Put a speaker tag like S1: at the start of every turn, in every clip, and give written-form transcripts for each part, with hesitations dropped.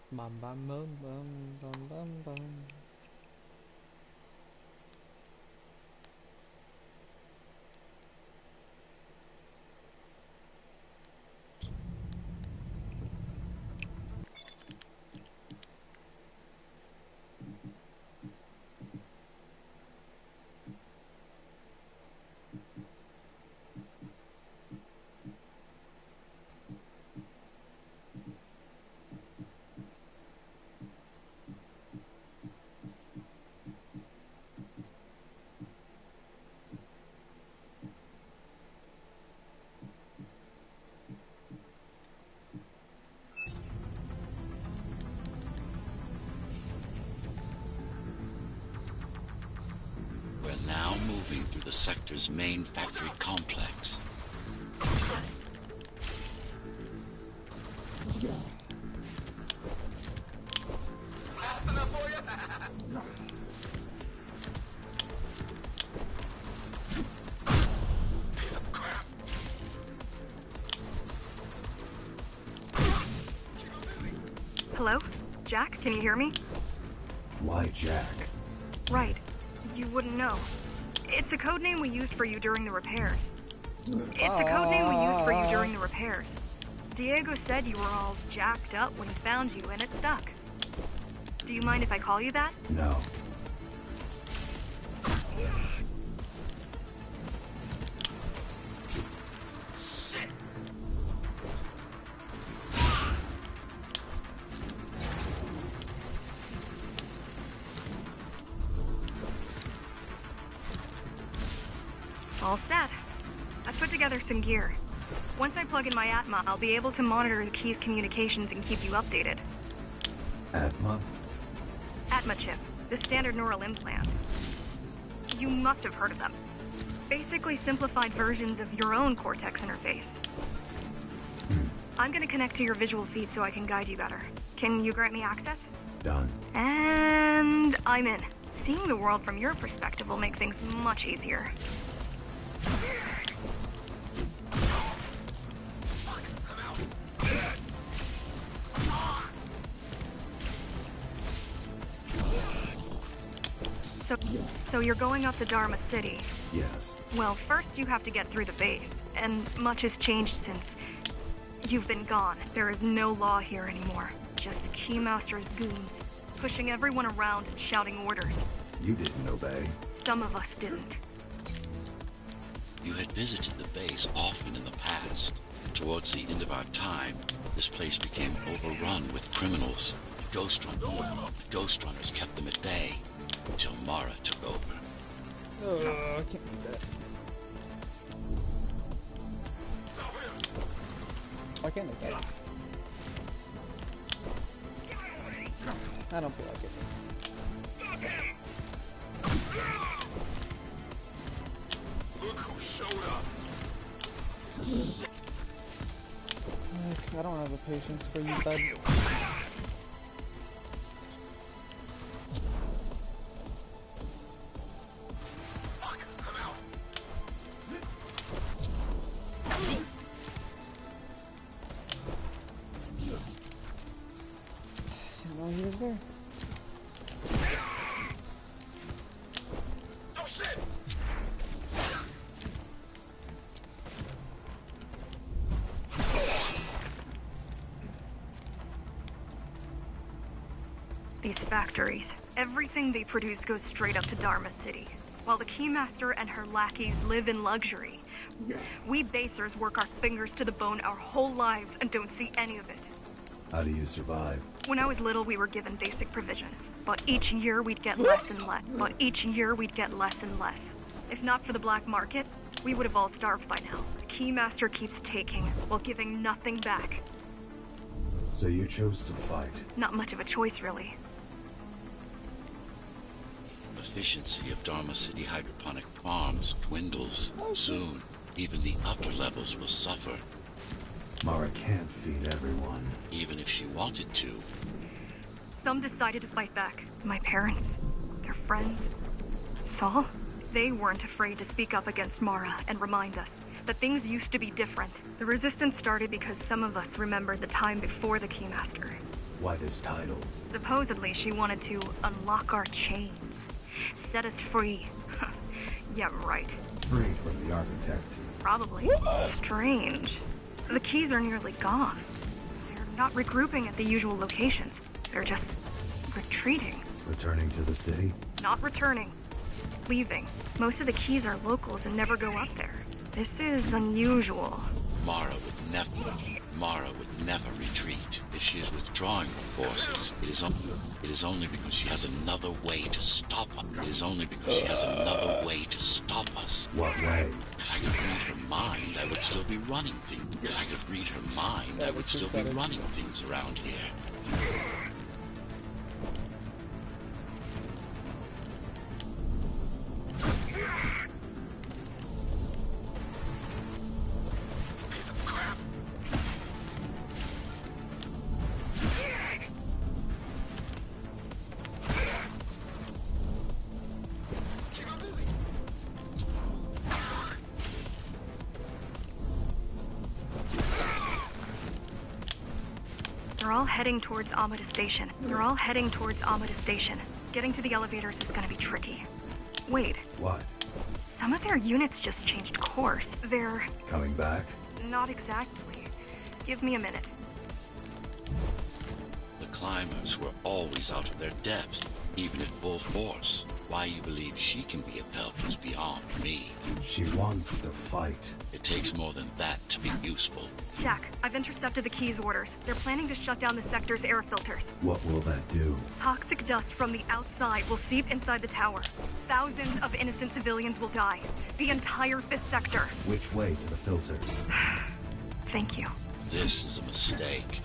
S1: Bum bum bum bum bum bum bum.
S2: We're now moving through the sector's main factory complex.
S3: Hello? Jack, can you hear me?
S4: Why Jack?
S3: Right. You wouldn't know. It's a code name we used for you during the repairs. Diego said you were all jacked up when he found you, and it stuck. Do you mind if I call you that?
S4: No.
S3: All set. I put together some gear. Once I plug in my Atma, I'll be able to monitor the key's communications and keep you updated.
S4: Atma?
S3: Atma chip, the standard neural implant. You must have heard of them. Basically simplified versions of your own Cortex interface. I'm gonna connect to your visual feed so I can guide you better. Can you grant me access?
S4: Done.
S3: And I'm in. Seeing the world from your perspective will make things much easier. So you're going up to Dharma City.
S4: Yes.
S3: Well, first you have to get through the base, and much has changed since you've been gone. There is no law here anymore. Just Keymaster's goons, pushing everyone around and shouting orders.
S4: You didn't obey.
S3: Some of us didn't.
S2: You had visited the base often in the past. Towards the end of our time, this place became overrun with criminals. Ghostrunners kept them at bay until Mara took over.
S1: Oh, I can't do that. Why can't I get it? I don't feel like it.
S5: Look who showed up.
S1: Look, I don't have the patience for you, bud. Didn't know he was there.
S3: These factories, everything they produce goes straight up to Dharma City. While the Keymaster and her lackeys live in luxury, we basers work our fingers to the bone our whole lives and don't see any of it.
S4: How do you survive?
S3: When I was little, we were given basic provisions. But each year we'd get less and less. If not for the black market, we would have all starved by now. The Keymaster keeps taking, while giving nothing back.
S4: So you chose to fight.
S3: Not much of a choice, really.
S2: Efficiency of Dharma City hydroponic farms dwindles. Soon, even the upper levels will suffer.
S4: Mara can't feed everyone.
S2: Even if she wanted to.
S3: Some decided to fight back. My parents, their friends, Saul. They weren't afraid to speak up against Mara and remind us. But things used to be different. The Resistance started because some of us remembered the time before the Keymaster.
S4: Why this title?
S3: Supposedly, she wanted to unlock our chains. Set us free. Yeah, right.
S4: Free from the architect.
S3: Probably. Strange. The keys are nearly gone. They're not regrouping at the usual locations. They're just retreating.
S4: Returning to the city?
S3: Not returning. Leaving. Most of the keys are locals and never go up there. This is unusual.
S2: Mara would never retreat. If she is withdrawing her forces, it is only because she has another way to stop us. It is only because she has another way to stop us.
S4: What way?
S2: If I could read her mind, I would still be running things. If I could read her mind, I would still be running things around here.
S3: They're all heading towards Amida Station. Getting to the elevators is gonna be tricky. Wait,
S4: What?
S3: some of their units just changed course. They're...
S4: Coming back?
S3: not exactly. Give me a minute.
S2: The climbers were always out of their depth, even at full force. Why you believe she can be of help is beyond me.
S4: She wants to fight.
S2: It takes more than that to be useful.
S3: Jack, I've intercepted the Key's orders. They're planning to shut down the sector's air filters.
S4: What will that do?
S3: Toxic dust from the outside will seep inside the tower. Thousands of innocent civilians will die. The entire 5th sector.
S4: Which way to the filters?
S3: Thank you.
S2: This is a mistake.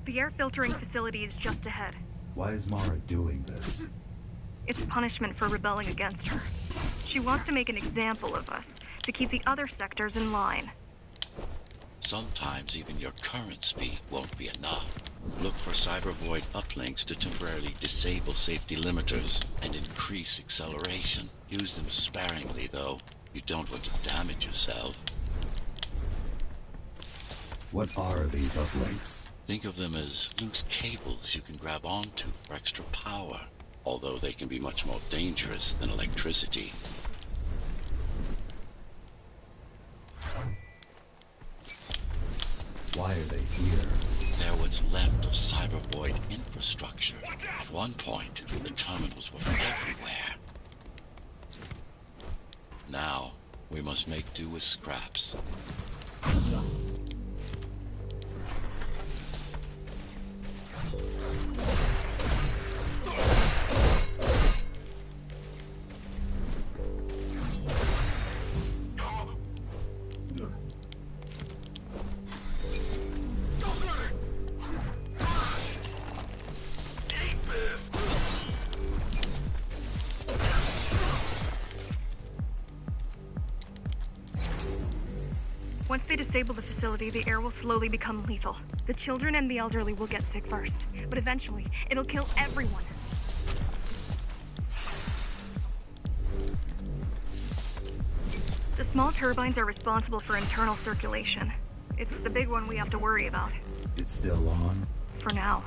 S3: The air filtering facility is just ahead.
S4: Why is Mara doing this?
S3: It's punishment for rebelling against her. She wants to make an example of us, to keep the other sectors in line.
S2: Sometimes even your current speed won't be enough. Look for cyber void uplinks to temporarily disable safety limiters and increase acceleration. Use them sparingly, though. You don't want to damage yourself.
S4: What are these uplinks?
S2: Think of them as loose cables you can grab onto for extra power, although they can be much more dangerous than electricity.
S4: Why are they here?
S2: They're what's left of cyber void infrastructure. At one point, the terminals were everywhere. Now, we must make do with scraps.
S3: Once they disable the facility, the air will slowly become lethal. The children and the elderly will get sick first, but eventually, it'll kill everyone. The small turbines are responsible for internal circulation. It's the big one we have to worry about.
S4: It's still on?
S3: For now.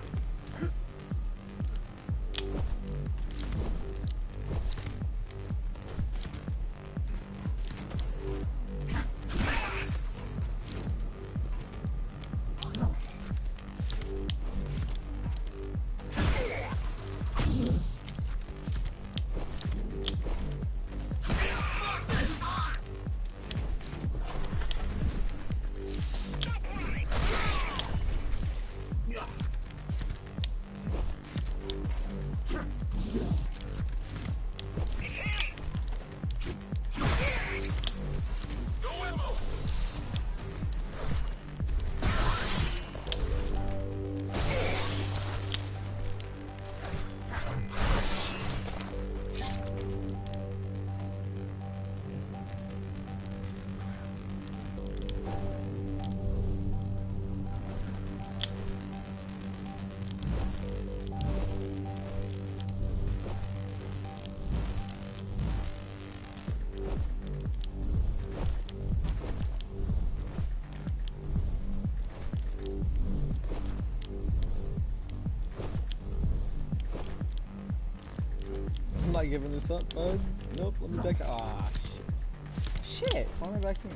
S5: No ammo!
S1: I'm not giving this up, bud. Nope, let me back. Ah, shit. Shit, why am I back in?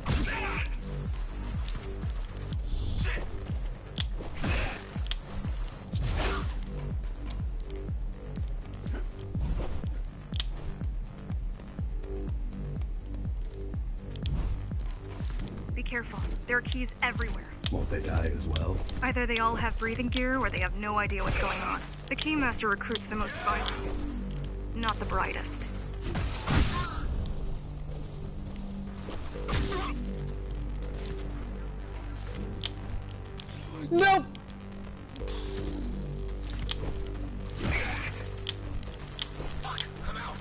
S3: Be careful. There are keys everywhere.
S4: Won't they die as well?
S3: Either they all have breathing gear or they have no idea what's going on. The Keymaster recruits the most violent, not the brightest.
S1: Nope!
S5: Fuck! I'm out!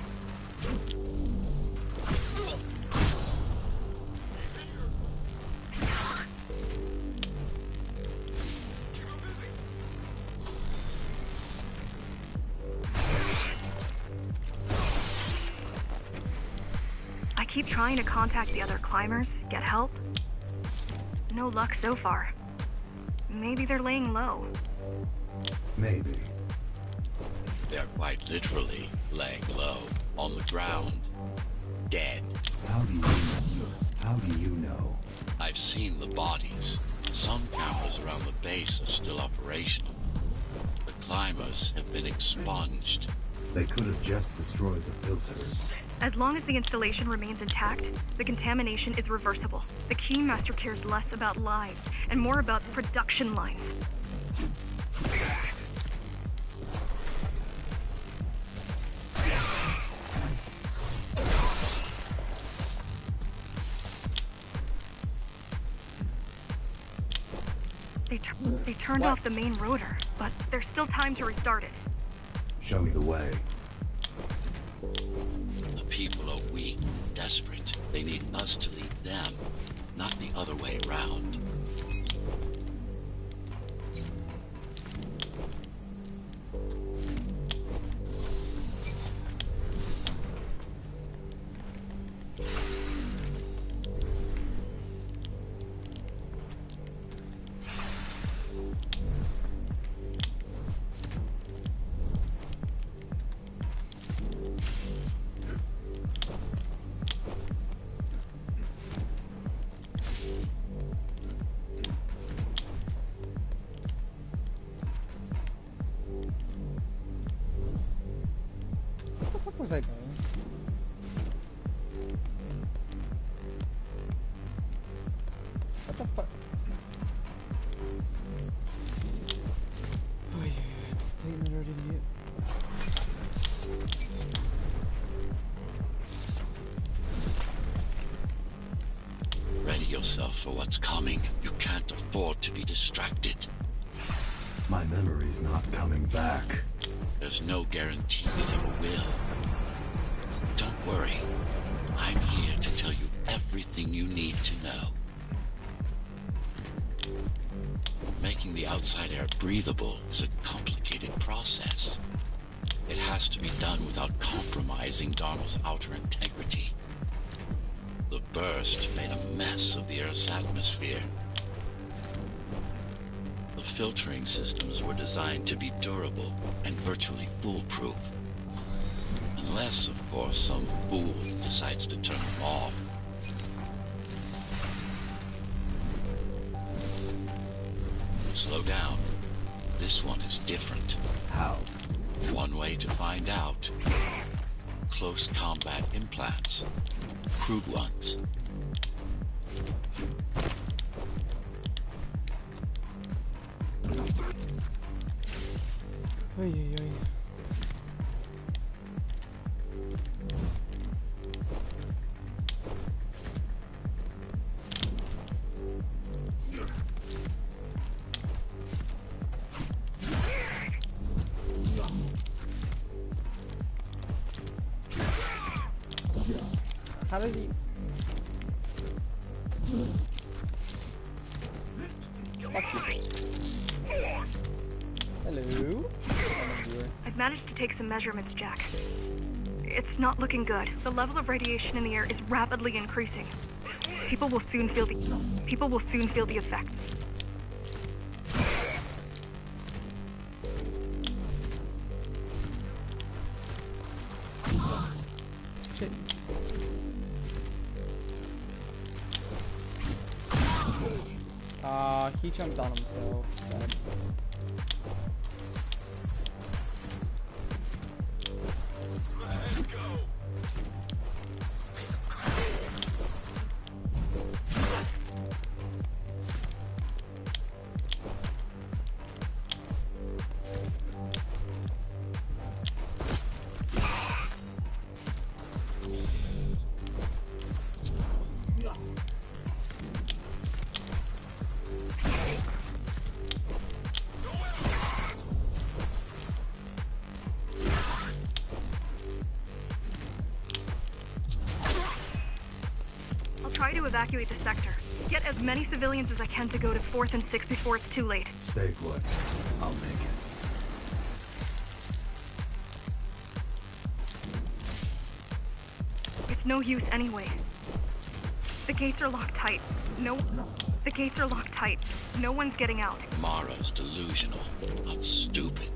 S5: Keep him busy!
S3: I keep trying to contact the other climbers, get help. No luck so far. Maybe they're laying low.
S4: Maybe.
S2: They're quite literally laying low on the ground, dead.
S4: How do you know? How do you know?
S2: I've seen the bodies. Some cameras around the base are still operational. The climbers have been expunged.
S4: They could have just destroyed the filters.
S3: As long as the installation remains intact, the contamination is reversible. The Keymaster cares less about lives and more about production lines. They turned off the main rotor, but there's still time to restart it.
S4: Show me the way.
S2: The people are weak, desperate. They need us to lead them, not the other way around.
S1: What was I doing? What the fuck? Oh yeah, completely nerd idiot.
S2: Ready yourself for what's coming. You can't afford to be distracted.
S4: My memory's not coming back.
S2: There's no guarantee it ever will. Don't worry. I'm here to tell you everything you need to know. Making the outside air breathable is a complicated process. It has to be done without compromising Dharma's outer integrity. The burst made a mess of the Earth's atmosphere. The filtering systems were designed to be durable and virtually foolproof. Unless, of course, some fool decides to turn them off. Slow down. This one is different.
S4: How?
S2: One way to find out. Close combat implants. Crude ones.
S1: Oy, oy, oy. how does he? Fuck you. Hello.
S3: I've managed to take some measurements, Jack. It's not looking good. The level of radiation in the air is rapidly increasing. People will soon feel the effects.
S1: Shit. He jumped on himself. Sad.
S5: Let's go.
S3: Try to evacuate the sector. Get as many civilians as I can to go to 4th and 6th before it's too late.
S4: Stay put. I'll make it.
S3: It's no use anyway. The gates are locked tight. The gates are locked tight. No one's getting out.
S2: Mara's delusional, not stupid.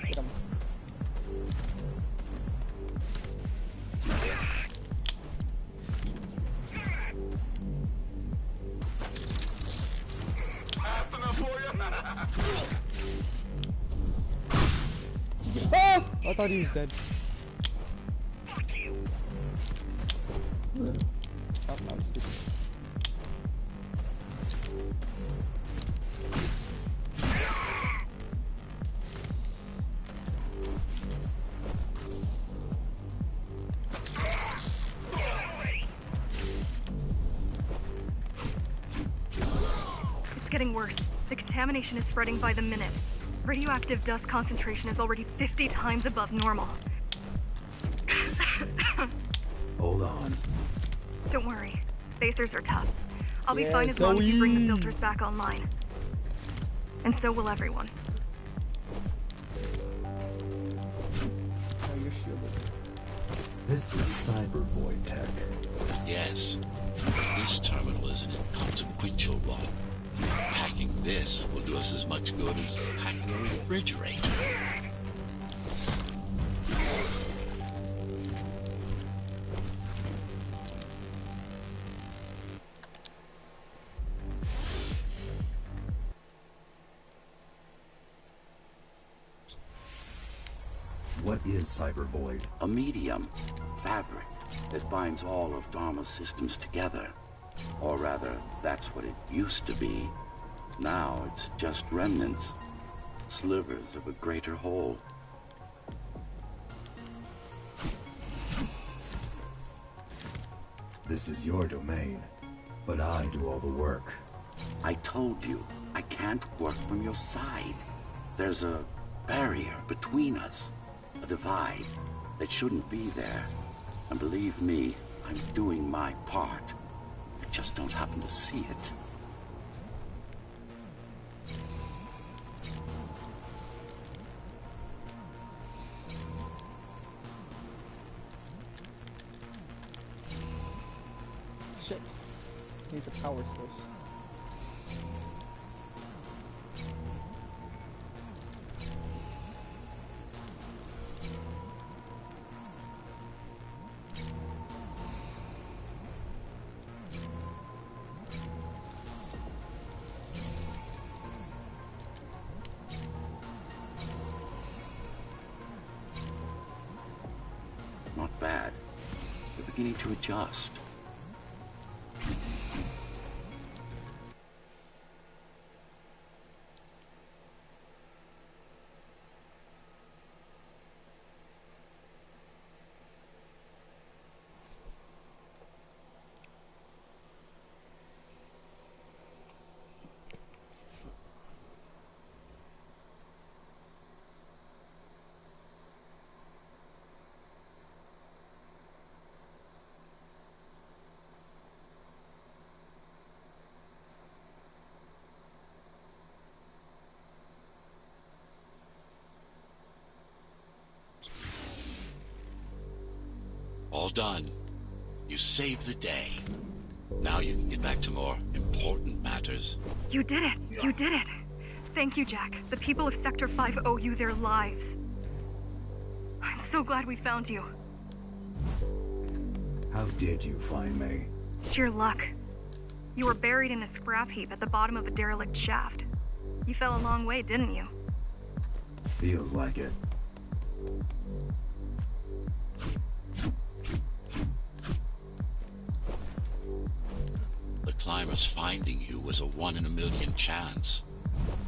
S1: Get him.
S5: Fast enough for you?
S1: Ah! I thought he was dead.
S5: Fuck you.
S1: Oh, I'm stupid.
S3: It's getting worse. The contamination is spreading by the minute. Radioactive dust concentration is already 50 times above normal.
S4: Hold on.
S3: Don't worry. Spacers are tough. I'll be
S1: Yeah,
S3: fine as long as you bring the
S1: Zoe.
S3: filters back online. And so will everyone.
S1: Oh, you're shielded.
S4: This is cyber void tech.
S2: Yes, this terminal is an inconsequential one. Hacking this will do us as much good as hacking a refrigerator.
S4: What is cyber void?
S2: A medium, fabric, that binds all of Dharma's systems together. Or rather, that's what it used to be. Now it's just remnants, slivers of a greater whole.
S4: This is your domain, but I do all the work.
S2: I told you, I can't work from your side. There's a barrier between us, a divide that shouldn't be there. And believe me, I'm doing my part. You just don't happen to see it.
S1: Shit. Need the power source.
S2: Not you need to adjust. All done. You saved the day. Now you can get back to more important matters.
S3: You did it! You did it! Thank you, Jack. The people of Sector 5 owe you their lives. I'm so glad we found you.
S4: How did you find me?
S3: Sheer luck. You were buried in a scrap heap at the bottom of a derelict shaft. You fell a long way, didn't you?
S4: Feels like it.
S2: The climbers finding you was a 1 in a million chance.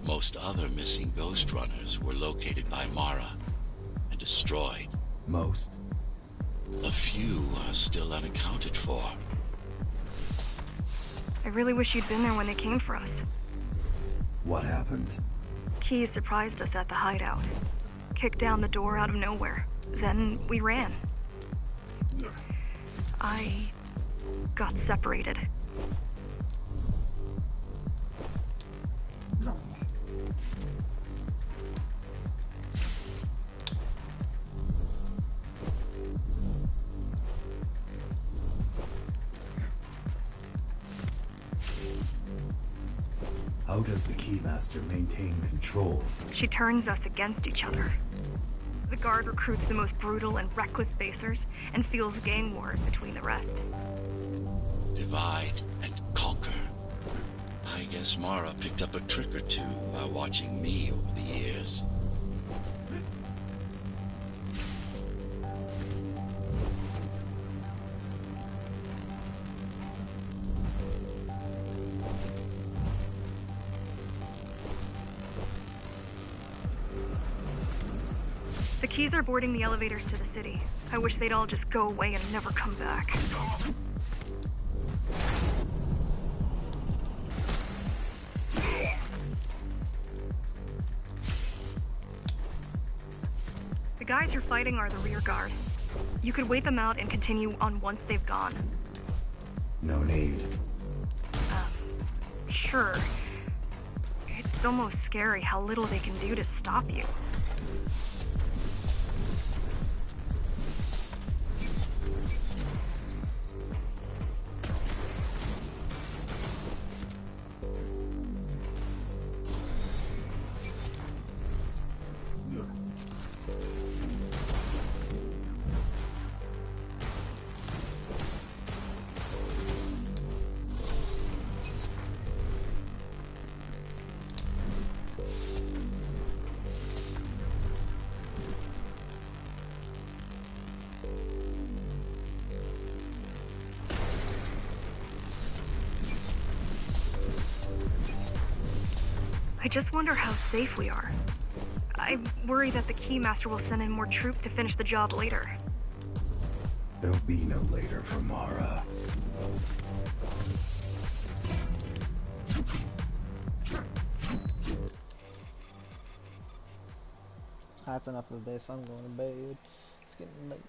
S2: Most other missing Ghostrunners were located by Mara and destroyed.
S4: Most.
S2: A few are still unaccounted for.
S3: I really wish you'd been there when they came for us.
S4: What happened?
S3: Key surprised us at the hideout. Kicked down the door out of nowhere. Then we ran. I got separated.
S4: How does the Keymaster maintain control?
S3: She turns us against each other. The Guard recruits the most brutal and reckless basers and fuels gang wars between the rest.
S2: Divide and conquer. I guess Mara picked up a trick or two while watching me over the years.
S3: The Keys are boarding the elevators to the city. I wish they'd all just go away and never come back. The guys you're fighting are the rear guard. You could wait them out and continue on once they've gone.
S4: No need.
S3: Sure. It's almost scary how little they can do to stop you. I just wonder how safe we are. I worry that the Keymaster will send in more troops to finish the job later.
S4: There'll be no later for Mara.
S1: That's enough of this. I'm going to bed. It's getting late.